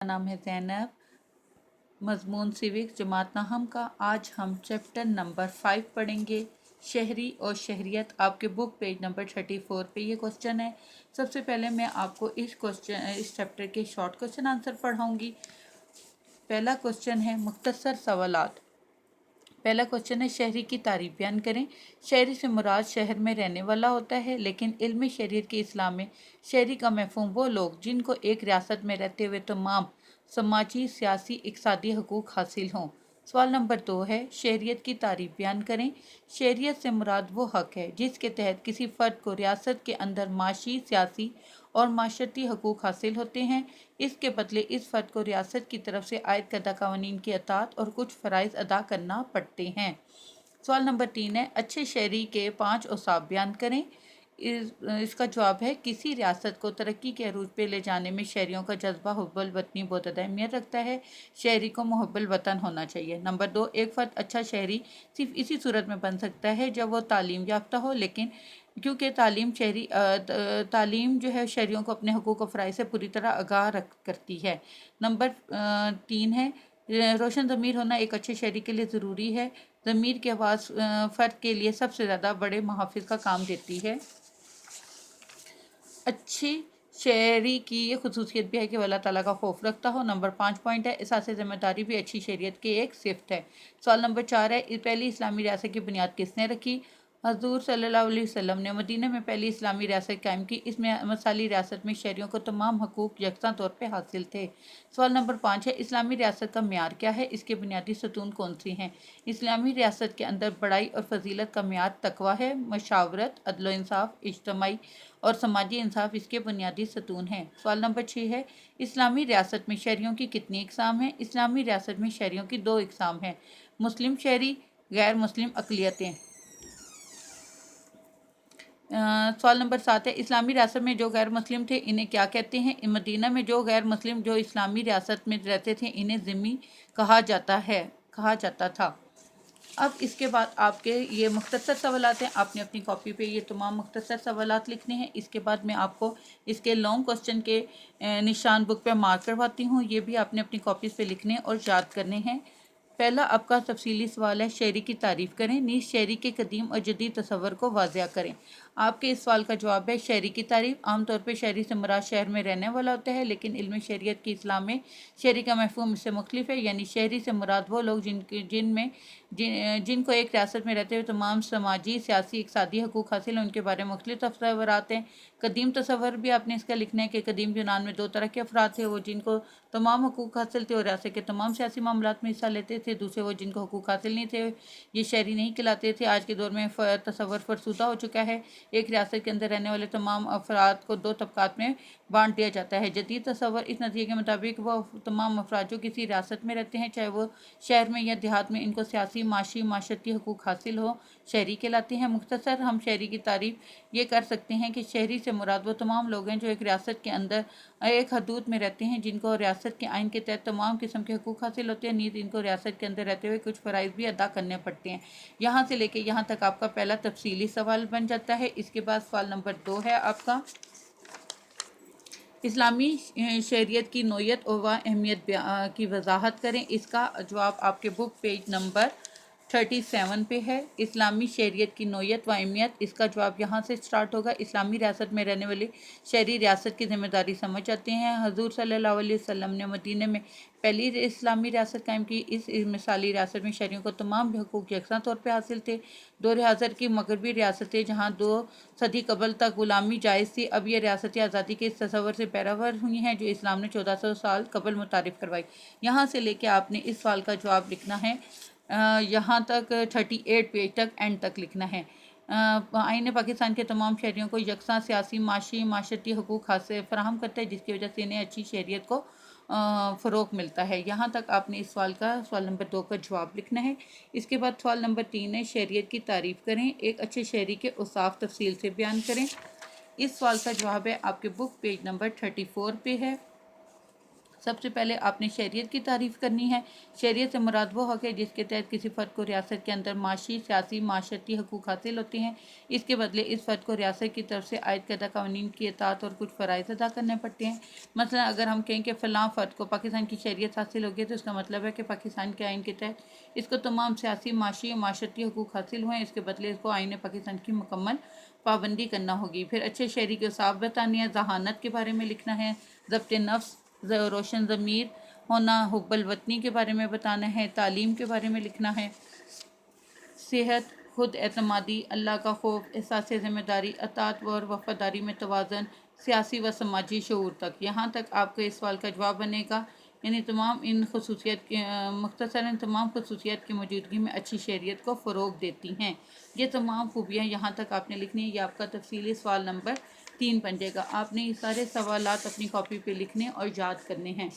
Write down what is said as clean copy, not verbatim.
नाम है ज़ैनब, मज़मून सिविक्स जमात नाहम का। आज हम चैप्टर नंबर 5 पढ़ेंगे, शहरी और शहरियत। आपके बुक पेज नंबर 34 पे ये क्वेश्चन है। सबसे पहले मैं आपको इस चैप्टर के शॉर्ट क्वेश्चन आंसर पढ़ाऊंगी। पहला क्वेश्चन है मुख्तसर सवालात। पहला क्वेश्चन है शहरी की तारीफ बयान करें। शहरी से मुराद शहर में रहने वाला होता है, लेकिन इल्म शरीयत के इस्लाम में शहरी का मफहूम वो लोग जिनको एक रियासत में रहते हुए तमाम समाजी, सियासी, इक़्तिसादी हकूक़ हासिल हों। सवाल नंबर 2 है शहरियत की तारीफ बयान करें। शहरियत से मुराद वो हक है जिसके तहत किसी फ़र्द को रियासत के अंदर माशी, सियासी और माशरती हकूक़ हासिल होते हैं। इसके बदले इस फ़र्द को रियासत की तरफ से आयद करदा क़वानीन की अताअत और कुछ फ़राइज़ अदा करना पड़ते हैं। सवाल नंबर 3 है अच्छे शहरी के 5 औसाफ बयान करें। इसका जवाब है किसी रियासत को तरक्की के अरूज पे ले जाने में शहरियों का जज्बा हुब्बुल वतनी बहुत ज़्यादा अहमियत रखता है। शहरी को मुहब्बुल वतन होना चाहिए। नंबर 2, एक फ़र्द अच्छा शहरी सिर्फ इसी सूरत में बन सकता है जब वो तालीम याफ्ता हो, लेकिन क्योंकि तालीम जो है शहरियों को अपने हकूक़ और फ़राइज़ से पूरी तरह आगाह करती है। नंबर 3 है रोशन ज़मीर होना एक अच्छे शहरी के लिए ज़रूरी है। ज़मीर की आवाज़ फ़र्द के लिए सबसे ज़्यादा बड़े मुहाफ़िज़ का काम देती है। अच्छी शहरी की ये खसूसियत भी है कि वह अल्लाह ताला का खौफ रखता हो। नंबर 5 पॉइंट है एहसास ज़िम्मेदारी भी अच्छी शहरियत की एक सिफ़त है। सवाल नंबर 4 है पहली इस्लामी रियासत की बुनियाद किसने रखी। हज़ूर सल्लल्लाहु अलैहि वसल्लम ने मदीना में पहली इस्लामी रियासत कायम की। इसमें मसाली रियासत में शहरियों को तमाम हकूक़ यकसा तौर पर हासिल थे। सवाल नंबर 5 है इस्लामी रियासत का मेयार क्या है, इसके बुनियादी सतून कौन सी हैं। इस्लामी रियासत के अंदर बड़ाई और फजीलत का मेयार तकवा है। मशावरत, अदल इंसाफ, इज्तमाई और समाजी इंसाफ इसके बुनियादी सतून हैं। सवाल नंबर 6 है इस्लामी रियासत में शहरियों की कितनी इकसाम हैं। इस्लामी रियासत में शहरियों की 2 इकसाम हैं, मुस्लिम शहरी, गैर मुस्लिम अक़लियतें। सवाल नंबर 7 है इस्लामी रियासत में जो गैर मुस्लिम थे इन्हें क्या कहते हैं। मदीना में जो गैर मुस्लिम जो इस्लामी रियासत में रहते थे इन्हें ज़िम्मी कहा जाता था। अब इसके बाद आपके ये मुख्तसर सवालात हैं। आपने अपनी कॉपी पे ये तमाम मुख्तसर सवालात लिखने हैं। इसके बाद मैं आपको इसके लॉन्ग क्वेश्चन के निशान बुक पे मार्क करवाती हूँ। ये भी आपने अपनी कॉपीज़ पे लिखने और याद करने हैं। पहला आपका तफसीली सवाल है शहरी की तारीफ़ करें। नीज़ शहरी के कदीम और जदीद तसव्वुर को वाज़िया करें। आपके इस सवाल का जवाब है शहरी की तारीफ़। आमतौर पर शहरी से मुराद शहर में रहने वाला होता है, लेकिन इल्म शरीयत की इस्लाम में शहरी का मफहूम इससे मुख्तलिफ है। यानी शहरी से मुराद वो लोग जिनको एक रियासत में रहते हुए तमाम समाजी, सियासी, इक़्तिसादी हकूक़ हासिल हैं, उनके बारे में मुख्तलिफ तस्वुरात हैं। कदीम तसव्वुर भी आपने इसका लिखना है कि कदीम यूनान में 2 तरह के अफराद थे, वो जिनको तमाम हकूक़ हासिल थे और रियासत के तमाम सियासी मामलात में हिस्सा लेते थे। दूसरे वो जिनको हकूक़ हासिल नहीं थे, ये शहरी नहीं कहलाते थे। आज के दौर में तसव्वुर फरसूदा हो चुका है। एक रियासत के अंदर रहने वाले तमाम अफराद को 2 तबक़ात में बांट दिया जाता है। जदीद तसव्वुर इस नज़रिए के मुताबिक वो तमाम अफराद जो किसी रियासत में रहते हैं, चाहे वो शहर में या देहात में, इनको सियासी, माशी, माशरती हकूक़ हासिल हो, शहरी कहलाते हैं। मुख्तसर हम शहरी की तारीफ़ ये कर सकते हैं कि शहरी से मुराद वो तमाम लोग हैं जो एक रियासत के अंदर एक हदूद में रहते हैं, जिनको रियासत के आइन के तहत तमाम किस्म के हकूक़ हासिल होते हैं। नीज़ इनको रियासत के अंदर रहते हुए कुछ फ़राइज़ भी अदा करने पड़ते हैं। यहाँ से लेके यहाँ तक आपका पहला तफसीली सवाल बन जाता है। इसके बाद सवाल नंबर 2 है आपका इस्लामी शरीयत की नोयत व अहमियत की वजाहत करें। इसका जवाब आपके बुक पेज नंबर 37 पे है। इस्लामी शरीयत की नोयत व अहमियत, इसका जवाब यहाँ से स्टार्ट होगा। इस्लामी रियासत में रहने वाली शहरी रियासत की ज़िम्मेदारी समझ जाते हैं। हज़ूर सल्लल्लाहु अलैहि वसल्लम ने मदीने में पहली इस्लामी रियासत कायम की। इस मिसाली रियासत में शहरियों को तमाम हकूक़ यकसा तौर पर हासिल थे। दौर हज़र की मगरबी रियासतें जहाँ 2 सदी कबल तक ग़ुलामी जायज़ थी, अब ये रियासतें आज़ादी के इस तसव्वुर से पैरावर हुई हैं जो इस्लाम ने 1400 साल कबल मुतारिफ़ करवाई। यहाँ से लेके आपने इस सवाल का जवाब लिखना है, यहाँ तक 38 पेज तक एंड तक लिखना है। आईन पाकिस्तान के तमाम शहरियों को यकसा सियासी, माशी, माशरती हकूक़ हासिल फराहम करता है, जिसकी वजह से इन्हें अच्छी शहरियत को फ़रोग़ मिलता है। यहाँ तक आपने इस सवाल नंबर 2 का जवाब लिखना है। इसके बाद सवाल नंबर 3 है शहरियत की तारीफ़ करें। एक अच्छे शहरी के औसाफ तफसील से बयान करें। इस सवाल का जवाब है आपके बुक पेज नंबर 34 पे है। سب سے پہلے آپ نے شہریت کی تعریف کرنی ہے۔ شہریت سے مراد وہ حق ہے جس کے تحت کسی فرد کو ریاست کے اندر معاشی، سیاسی، معاشرتی حقوق حاصل ہوتے ہیں۔ اس کے بدلے اس فرد کو ریاست کی طرف سے عائد کردہ قوانین کی اطاعت اور کچھ فرائض ادا کرنے پڑتے ہیں۔ مثلا اگر ہم کہیں کہ فلاں فرد کو پاکستان کی شہریت حاصل ہوگی تو اس کا مطلب ہے کہ پاکستان کے آئین کے تحت اس کو تمام سیاسی، معاشی اور معاشرتی حقوق حاصل ہوئے ہیں۔ اس کے بدلے اس کو آئین پاکستان کی مکمل پابندی کرنا ہوگی۔ پھر اچھے شہری کے اوصاف بتانے ہیں، ذہانت کے بارے میں لکھنا ہے، ضبط نفس، روشن ضمیر ہونا، حب الوطنی کے بارے میں بتانا ہے، تعلیم کے بارے میں لکھنا ہے، صحت، خود اعتمادی، اللہ کا خوف، احساس ذمہ داری، اطاعت اور وفاداری میں توازن، سیاسی و سماجی شعور تک۔ یہاں تک آپ کا اس سوال کا جواب بنے گا، یعنی مختصراً تمام خصوصیات کی موجودگی میں اچھی شہریت کو فروغ دیتی ہیں۔ یہ تمام خوبیاں یہاں تک آپ نے لکھنی ہے۔ یہ آپ کا تفصیلی سوال نمبر 3 بن جائے گا۔ آپ نے یہ سارے سوالات اپنی کاپی پہ لکھنے اور یاد کرنے ہیں۔